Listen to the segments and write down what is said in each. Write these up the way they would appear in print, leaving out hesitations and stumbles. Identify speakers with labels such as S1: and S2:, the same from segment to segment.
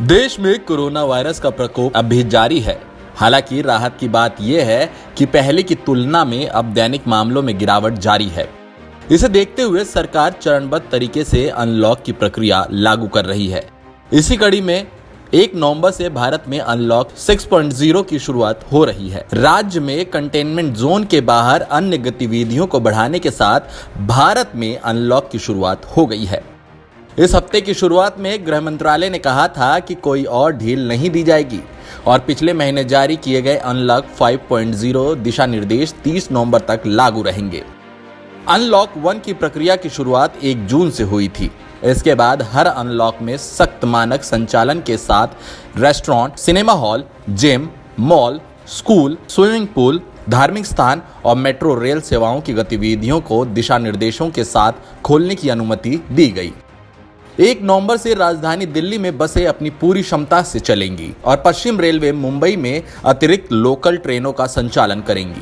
S1: देश में corona virus का प्रकोप अब भी जारी है। हालांकि राहत की बात यह है कि पहले की तुलना में अब दैनिक मामलों में गिरावट जारी है। इसे देखते हुए सरकार चरणबद्ध तरीके से अनलॉक की प्रक्रिया लागू कर रही है। इसी कड़ी में 1 नवंबर से भारत में अनलॉक 6.0 की शुरुआत हो रही है। राज्य में कंटेनमेंट जोन के बाहर अन्य गतिविधियों को बढ़ाने के साथ भारत में अनलॉक की शुरुआत हो गई है। इस हफ्ते की शुरुआत में गृह मंत्रालय ने कहा था कि कोई और ढील नहीं दी जाएगी और पिछले महीने जारी किए गए अनलॉक 5.0 दिशा निर्देश 30 नवंबर तक लागू रहेंगे। अनलॉक 1 की प्रक्रिया की शुरुआत 1 जून से हुई थी। इसके बाद हर अनलॉक में सख्त मानक संचालन के साथ restaurant, cinema hall, gym, mall, school, swimming pool, धार्मिक स्थान और मेट्रो रेल सेवाओं की गतिविधियों को दिशा निर्देशों के साथ खोलने की अनुमति दी गई। 1 नवंबर से राजधानी दिल्ली में बसें अपनी पूरी क्षमता से चलेंगी और पश्चिम रेलवे मुंबई में अतिरिक्त लोकल ट्रेनों का संचालन करेंगी।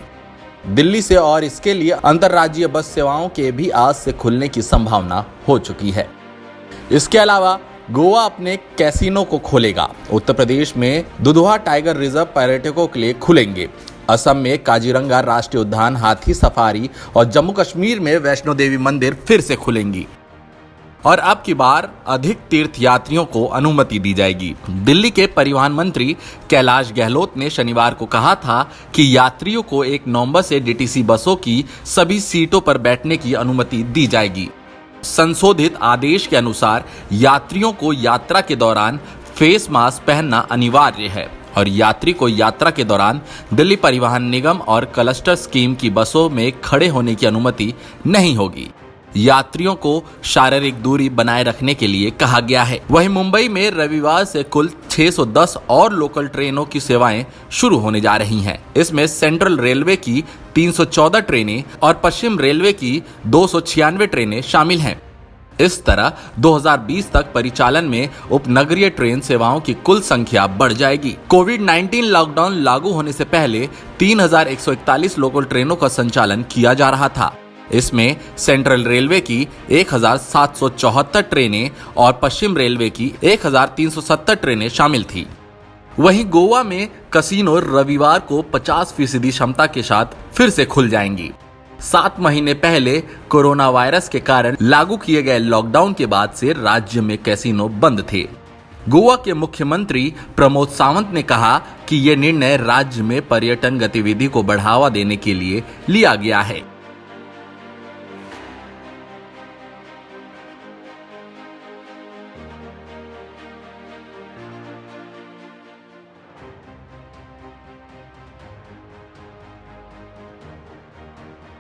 S1: दिल्ली से और इसके लिए अंतर्राज्यीय बस सेवाओं के भी आज से खुलने की संभावना हो चुकी है। इसके अलावा गोवा अपने कैसीनो को खोलेगा। उत्तर प्रदेश में दुधवा टाइगर रिजर्व पर्यटकों के लिए खुलेंगे। असम में काजीरंगा राष्ट्रीय उद्यान, हाथी सफारी और जम्मू कश्मीर में वैष्णो देवी मंदिर फिर से खुलेंगी और अब की बार अधिक तीर्थ यात्रियों को अनुमति दी जाएगी। दिल्ली के परिवहन मंत्री कैलाश गहलोत ने शनिवार को कहा था कि यात्रियों को 1 नवंबर से डीटीसी बसों की सभी सीटों पर बैठने की अनुमति दी जाएगी। संशोधित आदेश के अनुसार यात्रियों को यात्रा के दौरान फेस मास्क पहनना अनिवार्य है और यात्री को यात्रा के दौरान दिल्ली परिवहन निगम और क्लस्टर स्कीम की बसों में खड़े होने की अनुमति नहीं होगी। यात्रियों को शारीरिक दूरी बनाए रखने के लिए कहा गया है। वहीं मुंबई में रविवार से कुल 610 और लोकल ट्रेनों की सेवाएं शुरू होने जा रही हैं। इसमें सेंट्रल रेलवे की 314 ट्रेनें और पश्चिम रेलवे की 296 ट्रेनें शामिल हैं। इस तरह 2020 तक परिचालन में उपनगरीय ट्रेन सेवाओं की कुल संख्या बढ़ जाएगी। कोविड-19 लॉकडाउन लागू होने से पहले 3141 लोकल ट्रेनों का संचालन किया जा रहा था। इसमें सेंट्रल रेलवे की 1774 ट्रेनें और पश्चिम रेलवे की 1370 ट्रेनें शामिल थी। वहीं गोवा में कसिनो रविवार को 50% क्षमता के साथ फिर से खुल जाएंगी। 7 महीने पहले कोरोना वायरस के कारण लागू किए गए लॉकडाउन के बाद से राज्य में कैसीनो बंद थे। गोवा के मुख्यमंत्री प्रमोद सावंत ने कहा कि यह निर्णय राज्य में पर्यटन गतिविधि को बढ़ावा देने के लिए लिया गया है।